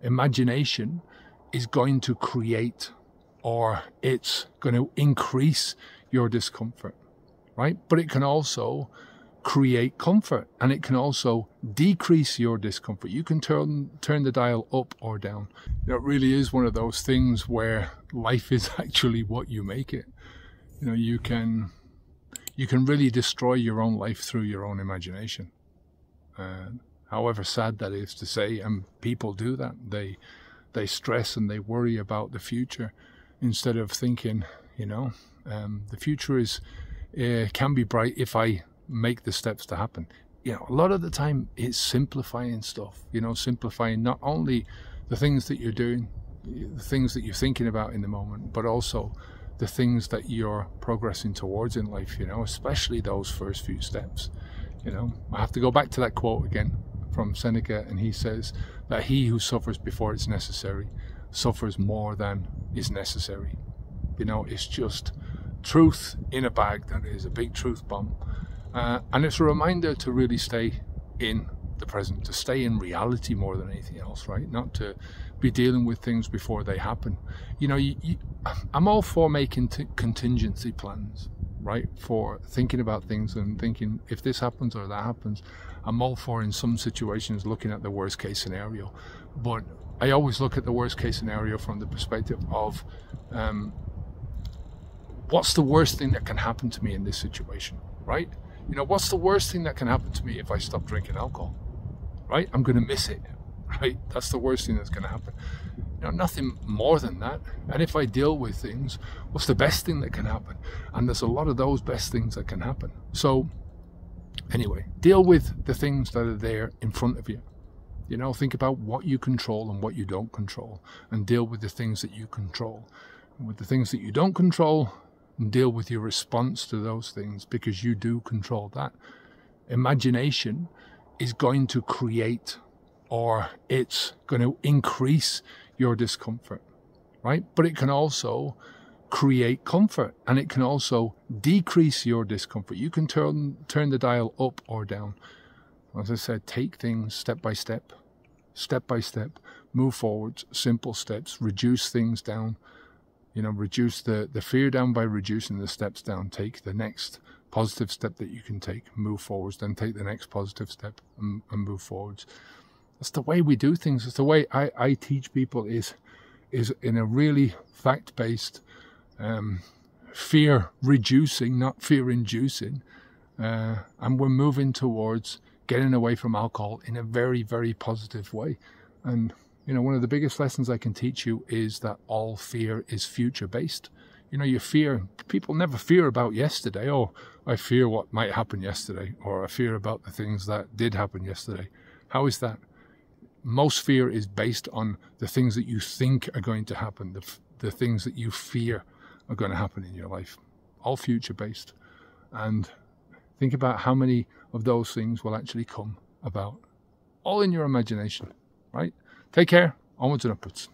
imagination is going to create, or it's going to increase your discomfort, right? But it can also create comfort, and it can also decrease your discomfort. You can turn the dial up or down. It really is one of those things where life is actually what you make it. You can really destroy your own life through your own imagination. However sad that is to say, and people do that. They stress and they worry about the future instead of thinking, the future can be bright if I make the steps to happen. A lot of the time it's simplifying stuff, simplifying not only the things that you're doing, the things that you're thinking about in the moment, but also the things that you're progressing towards in life, especially those first few steps. I have to go back to that quote again from Seneca, and he says that he who suffers before it's necessary suffers more than is necessary. It's just truth in a bag. That is a big truth bomb. And it's a reminder to really stay in the present, to stay in reality more than anything else, right? Not to be dealing with things before they happen. I'm all for making contingency plans, right? For thinking about things and thinking, if this happens or that happens. I'm all for, in some situations, looking at the worst case scenario. But I always look at the worst case scenario from the perspective of what's the worst thing that can happen to me in this situation, right? What's the worst thing that can happen to me if I stop drinking alcohol, right? I'm going to miss it, right? That's the worst thing that's going to happen. Nothing more than that. And if I deal with things, what's the best thing that can happen? And there's a lot of those best things that can happen. So anyway, deal with the things that are there in front of you. Think about what you control and what you don't control, and deal with the things that you control. And with the things that you don't control, and deal with your response to those things, because you do control that. Imagination is going to create, or it's going to increase your discomfort, right? But it can also create comfort, and it can also decrease your discomfort. You can turn the dial up or down. As I said, take things step by step, move forwards, simple steps, reduce things down. Reduce the fear down by reducing the steps down. Take the next positive step that you can take, move forwards, then take the next positive step and move forwards. That's the way we do things. It's the way I teach people is in a really fact-based, fear-reducing, not fear-inducing. And we're moving towards getting away from alcohol in a very, very positive way. And one of the biggest lessons I can teach you is that all fear is future-based. Your fear, people never fear about yesterday. Oh, I fear what might happen yesterday, or I fear about the things that did happen yesterday. How is that? Most fear is based on the things that you think are going to happen, the things that you fear are going to happen in your life. All future-based. And think about how many of those things will actually come about. All in your imagination, right? Take care. Onwards and upwards.